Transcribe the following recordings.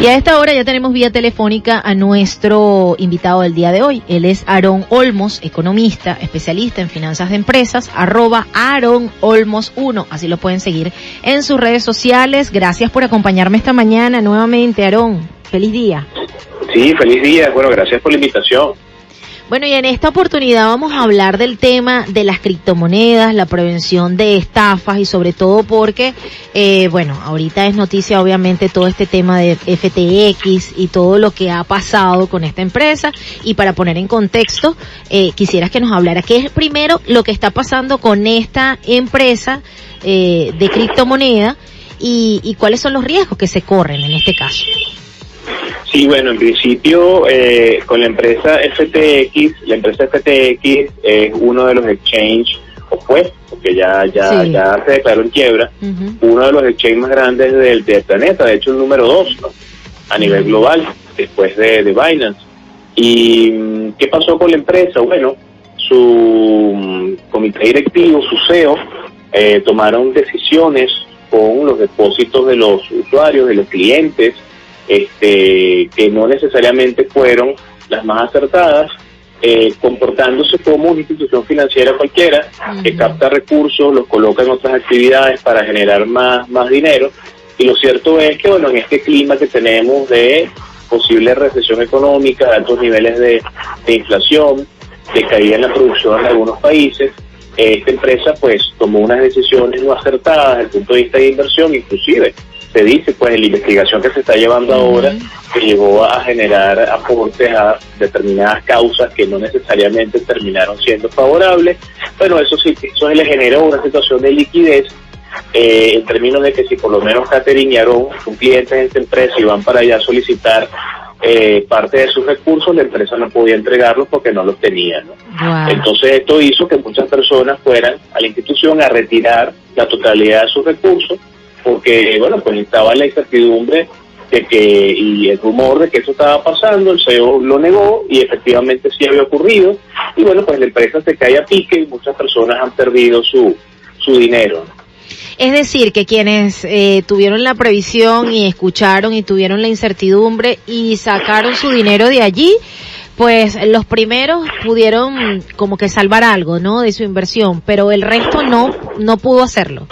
Y a esta hora ya tenemos vía telefónica a nuestro invitado del día de hoy. Él es Aarón Olmos, economista, especialista en finanzas de empresas, @AarónOlmos1. Así lo pueden seguir en sus redes sociales. Gracias por acompañarme esta mañana nuevamente, Aarón. Feliz día. Sí, feliz día. Bueno, gracias por la invitación. Bueno, y en esta oportunidad vamos a hablar del tema de las criptomonedas, la prevención de estafas y sobre todo porque, ahorita es noticia obviamente todo este tema de FTX y todo lo que ha pasado con esta empresa. Y para poner en contexto, quisieras que nos hablara qué es primero lo que está pasando con esta empresa de criptomoneda y cuáles son los riesgos que se corren en este caso. Sí, bueno, en principio con la empresa FTX es uno de los exchanges, o fue, porque ya se declaró en quiebra, uno de los exchanges más grandes del planeta, de hecho el número 2, ¿no?, a nivel global, después de Binance. ¿Y qué pasó con la empresa? Bueno, su comité directivo, su CEO, tomaron decisiones con los depósitos de los usuarios, de los clientes, que no necesariamente fueron las más acertadas, comportándose como una institución financiera cualquiera, que capta recursos, los coloca en otras actividades para generar más dinero. Y lo cierto es que, bueno, en este clima que tenemos de posible recesión económica, de altos niveles de inflación, de caída en la producción en algunos países, esta empresa pues tomó unas decisiones no acertadas desde el punto de vista de inversión. Inclusive se dice pues en la investigación que se está llevando ahora que llegó a generar aportes a determinadas causas que no necesariamente terminaron siendo favorables. Bueno, eso le generó una situación de liquidez, en términos de que si por lo menos Catherine y Aarón son clientes de esta empresa y van para allá a solicitar parte de sus recursos, la empresa no podía entregarlos porque no los tenía, ¿no? Wow. Entonces esto hizo que muchas personas fueran a la institución a retirar la totalidad de sus recursos, porque, bueno, pues estaba la incertidumbre y el rumor de que eso estaba pasando. El CEO lo negó y efectivamente sí había ocurrido, y bueno, pues la empresa se cae a pique y muchas personas han perdido su dinero. Es decir, que quienes tuvieron la previsión y escucharon y tuvieron la incertidumbre y sacaron su dinero de allí, pues los primeros pudieron como que salvar algo, ¿no?, de su inversión, pero el resto no pudo hacerlo.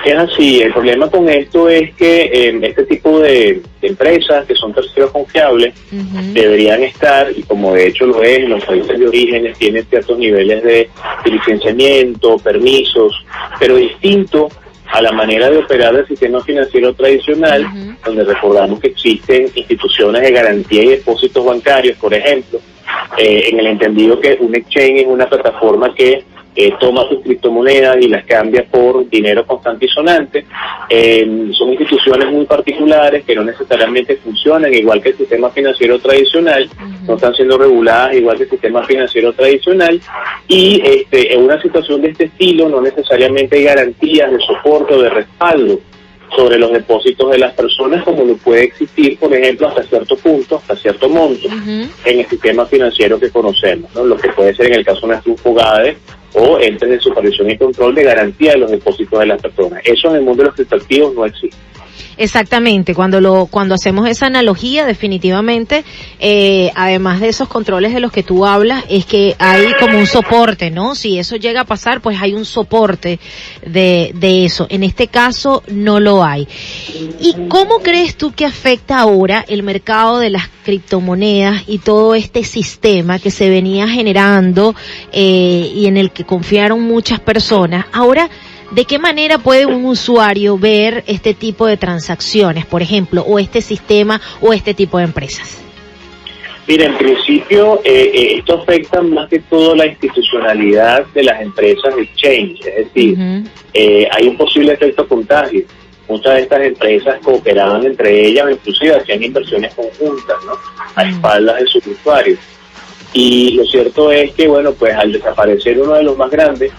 Es así. El problema con esto es que este tipo de empresas que son terceros confiables deberían estar, y como de hecho lo es en los países de orígenes, tienen ciertos niveles de licenciamiento, permisos, pero distinto a la manera de operar del sistema financiero tradicional, donde recordamos que existen instituciones de garantía y depósitos bancarios, por ejemplo, en el entendido que un exchange es una plataforma que toma sus criptomonedas y las cambia por dinero constante y sonante. Son instituciones muy particulares que no necesariamente funcionan igual que el sistema financiero tradicional, no están siendo reguladas igual que el sistema financiero tradicional, y en una situación de este estilo no necesariamente hay garantías de soporte o de respaldo sobre los depósitos de las personas, como lo puede existir, por ejemplo, hasta cierto punto, hasta cierto monto, en el sistema financiero que conocemos, ¿no? Lo que puede ser en el caso de una FUGADE o entes de supervisión y control de garantía de los depósitos de las personas. Eso en el mundo de los criptoactivos no existe. Exactamente, cuando hacemos esa analogía, definitivamente, además de esos controles de los que tú hablas, es que hay como un soporte, ¿no? Si eso llega a pasar, pues hay un soporte de eso. En este caso no lo hay. ¿Y cómo crees tú que afecta ahora el mercado de las criptomonedas y todo este sistema que se venía generando y en el que confiaron muchas personas? Ahora, ¿de qué manera puede un usuario ver este tipo de transacciones, por ejemplo, o este sistema o este tipo de empresas? Mira, en principio esto afecta más que todo la institucionalidad de las empresas de exchange, es decir, hay un posible efecto contagio. Muchas de estas empresas cooperaban entre ellas o inclusive hacían inversiones conjuntas, ¿no?, a espaldas de sus usuarios. Y lo cierto es que, bueno, pues al desaparecer uno de los más grandes,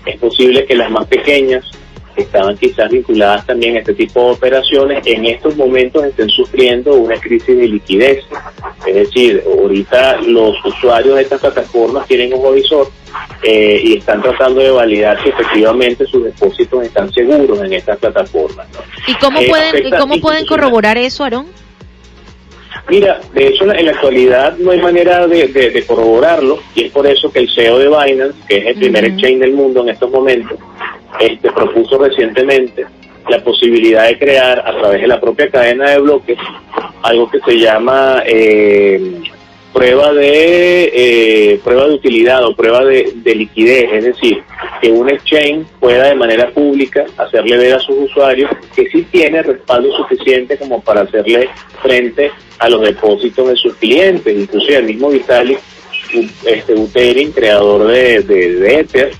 es posible que las más pequeñas, que estaban quizás vinculadas también a este tipo de operaciones, en estos momentos estén sufriendo una crisis de liquidez. Es decir, ahorita los usuarios de estas plataformas tienen un visor y están tratando de validar si efectivamente sus depósitos están seguros en estas plataformas, ¿no? ¿Y cómo pueden corroborar eso, Aarón? Mira, de hecho en la actualidad no hay manera de corroborarlo, y es por eso que el CEO de Binance, que es el primer exchange del mundo en estos momentos, propuso recientemente la posibilidad de crear a través de la propia cadena de bloques algo que se llama prueba de utilidad o prueba de liquidez, es decir, que un exchange pueda de manera pública hacerle ver a sus usuarios que sí tiene respaldo suficiente como para hacerle frente a los depósitos de sus clientes. Inclusive el mismo Vitalik Buterin, creador de Ether,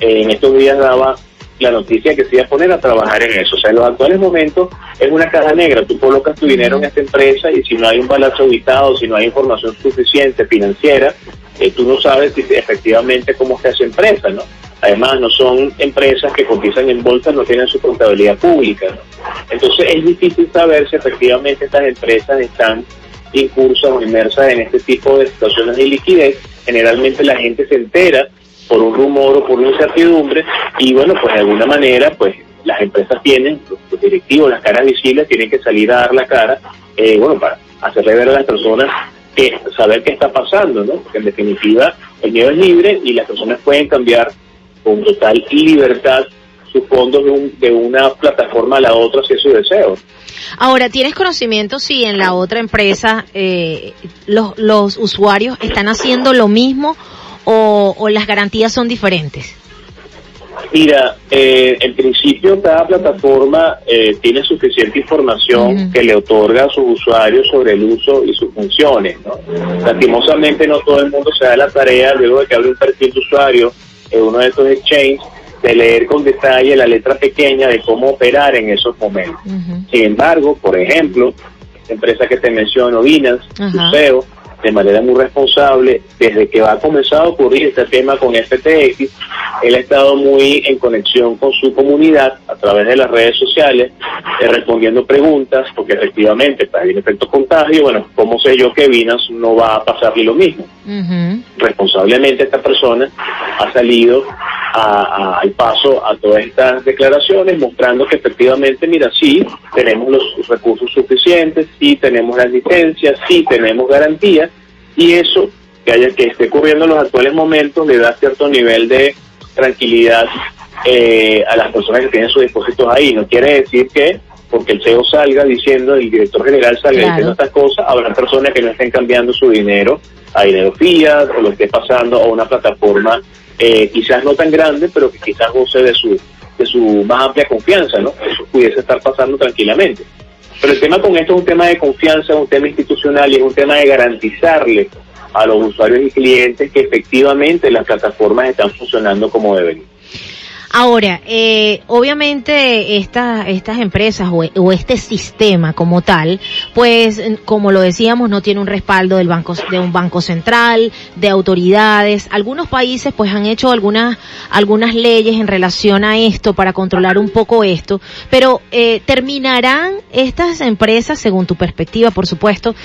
en estos días daba la noticia que se iba a poner a trabajar en eso. O sea, en los actuales momentos es una caja negra. Tú colocas tu dinero en esta empresa y si no hay un balance auditado, si no hay información suficiente financiera, tú no sabes si efectivamente cómo está esa empresa, ¿no? Además, no son empresas que cotizan en bolsa, no tienen su contabilidad pública, ¿no? Entonces es difícil saber si efectivamente estas empresas están incursas o inmersas en este tipo de situaciones de liquidez. Generalmente la gente se entera por un rumor o por una incertidumbre, y bueno, pues de alguna manera, pues las empresas tienen, los directivos, las caras visibles, tienen que salir a dar la cara, para hacerle ver a las personas que saber qué está pasando, ¿no? Porque en definitiva el miedo es libre y las personas pueden cambiar con total libertad sus fondos de una plataforma a la otra si es su deseo. Ahora, ¿tienes conocimiento si en la otra empresa los usuarios están haciendo lo mismo o las garantías son diferentes? Mira, en principio cada plataforma tiene suficiente información que le otorga a sus usuarios sobre el uso y sus funciones, ¿no? Lastimosamente no todo el mundo se da la tarea, luego de que abre un perfil de usuario en uno de estos exchanges, de leer con detalle la letra pequeña de cómo operar en esos momentos. Sin embargo, por ejemplo, la empresa que te menciono, Binance, su CEO, de manera muy responsable, desde que ha comenzado a ocurrir este tema con FTX, él ha estado muy en conexión con su comunidad a través de las redes sociales, respondiendo preguntas, porque efectivamente hay un efecto contagio. Bueno, ¿cómo sé yo que Binance no va a pasarle lo mismo? Responsablemente esta persona ha salido al paso a todas estas declaraciones, mostrando que efectivamente, mira, sí, tenemos los recursos suficientes, sí tenemos las licencias, sí tenemos garantías, y eso que esté ocurriendo en los actuales momentos le da cierto nivel de tranquilidad a las personas que tienen sus depósitos ahí. No quiere decir que porque el CEO salga diciendo, el director general salga diciendo estas cosas, habrá personas que no estén cambiando su dinero a dinero fiat o lo esté pasando a una plataforma quizás no tan grande, pero que quizás goce de su más amplia confianza, ¿no? Eso pudiese estar pasando tranquilamente. Pero el tema con esto es un tema de confianza, es un tema institucional y es un tema de garantizarle a los usuarios y clientes que efectivamente las plataformas están funcionando como deberían. Ahora, obviamente estas empresas o este sistema como tal, pues como lo decíamos, no tiene un respaldo de un banco central, de autoridades. Algunos países pues han hecho algunas leyes en relación a esto para controlar un poco esto, pero terminarán estas empresas, según tu perspectiva, por supuesto,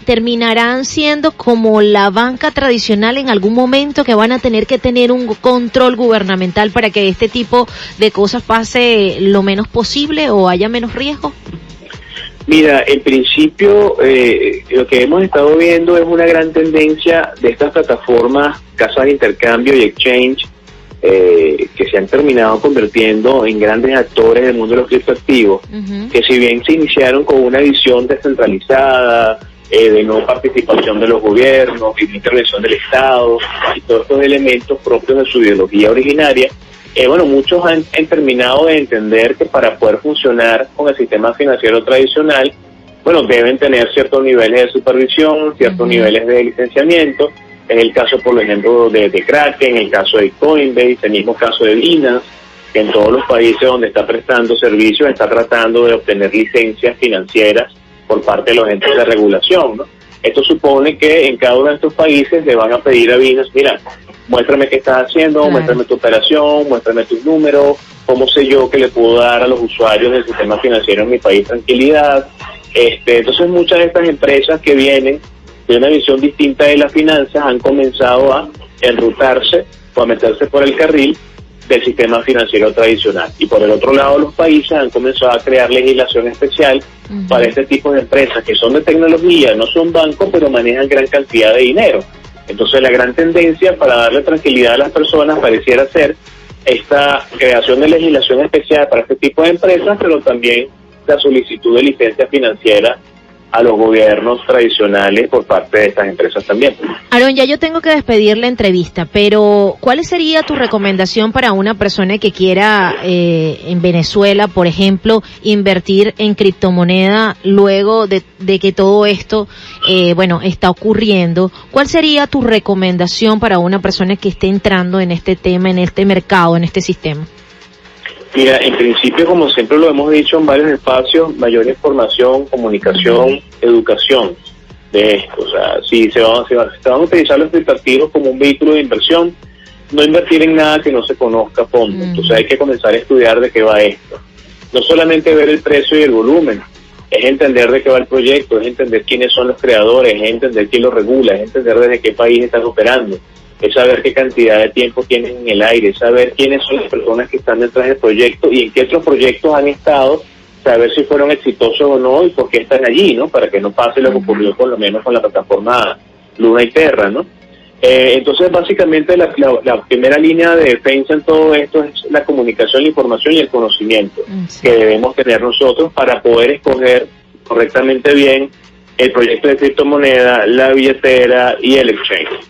terminarán siendo como la banca tradicional en algún momento, que van a tener que tener un control gubernamental para que este tipo de cosas pase lo menos posible o haya menos riesgo? Mira, en principio lo que hemos estado viendo es una gran tendencia de estas plataformas, casas de intercambio y exchange, que se han terminado convirtiendo en grandes actores del mundo de los criptoactivos, que si bien se iniciaron con una visión descentralizada, de no participación de los gobiernos y de intervención del Estado y todos estos elementos propios de su ideología originaria, muchos han terminado de entender que para poder funcionar con el sistema financiero tradicional, deben tener ciertos niveles de supervisión, ciertos niveles de licenciamiento. En el caso, por ejemplo, de Kraken, en el caso de Coinbase, el mismo caso de Binance, que en todos los países donde está prestando servicios está tratando de obtener licencias financieras por parte de los entes de regulación, ¿no? Esto supone que en cada uno de estos países le van a pedir a Binance, mira, muéstrame qué estás haciendo, muéstrame tu operación, muéstrame tus números, cómo sé yo que le puedo dar a los usuarios del sistema financiero en mi país tranquilidad. Entonces muchas de estas empresas que vienen de una visión distinta de las finanzas han comenzado a enrutarse o a meterse por el carril del sistema financiero tradicional. Y por el otro lado, los países han comenzado a crear legislación especial para este tipo de empresas que son de tecnología, no son bancos, pero manejan gran cantidad de dinero. Entonces la gran tendencia para darle tranquilidad a las personas pareciera ser esta creación de legislación especial para este tipo de empresas, pero también la solicitud de licencia financiera a los gobiernos tradicionales por parte de estas empresas también. Aaron, ya yo tengo que despedir la entrevista, pero ¿cuál sería tu recomendación para una persona que quiera en Venezuela, por ejemplo, invertir en criptomoneda luego de que todo esto, está ocurriendo? ¿Cuál sería tu recomendación para una persona que esté entrando en este tema, en este mercado, en este sistema? Mira, en principio, como siempre lo hemos dicho en varios espacios, mayor información, comunicación, educación de esto. O sea, si se van a utilizar los criptoactivos como un vehículo de inversión, no invertir en nada que no se conozca a fondo. Entonces hay que comenzar a estudiar de qué va esto. No solamente ver el precio y el volumen, es entender de qué va el proyecto, es entender quiénes son los creadores, es entender quién lo regula, es entender desde qué país están operando. Es saber qué cantidad de tiempo tienen en el aire, saber quiénes son las personas que están detrás del proyecto y en qué otros proyectos han estado, saber si fueron exitosos o no y por qué están allí, ¿no? Para que no pase lo que ocurrió por lo menos con la plataforma Luna y Terra, ¿no? Entonces, básicamente, la primera línea de defensa en todo esto es la comunicación, la información y el conocimiento que debemos tener nosotros para poder escoger correctamente bien el proyecto de criptomoneda, la billetera y el exchange.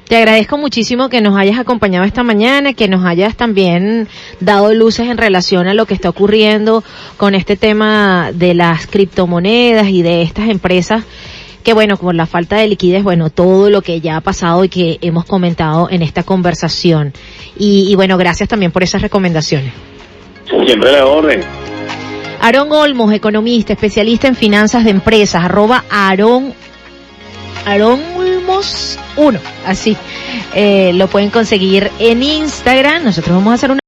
Te agradezco muchísimo que nos hayas acompañado esta mañana, que nos hayas también dado luces en relación a lo que está ocurriendo con este tema de las criptomonedas y de estas empresas que, por la falta de liquidez, todo lo que ya ha pasado y que hemos comentado en esta conversación. Y gracias también por esas recomendaciones. Siempre a la orden. Aaron Olmos, economista, especialista en finanzas de empresas, @Aaron Olmos 1, así lo pueden conseguir en Instagram. Nosotros vamos a hacer una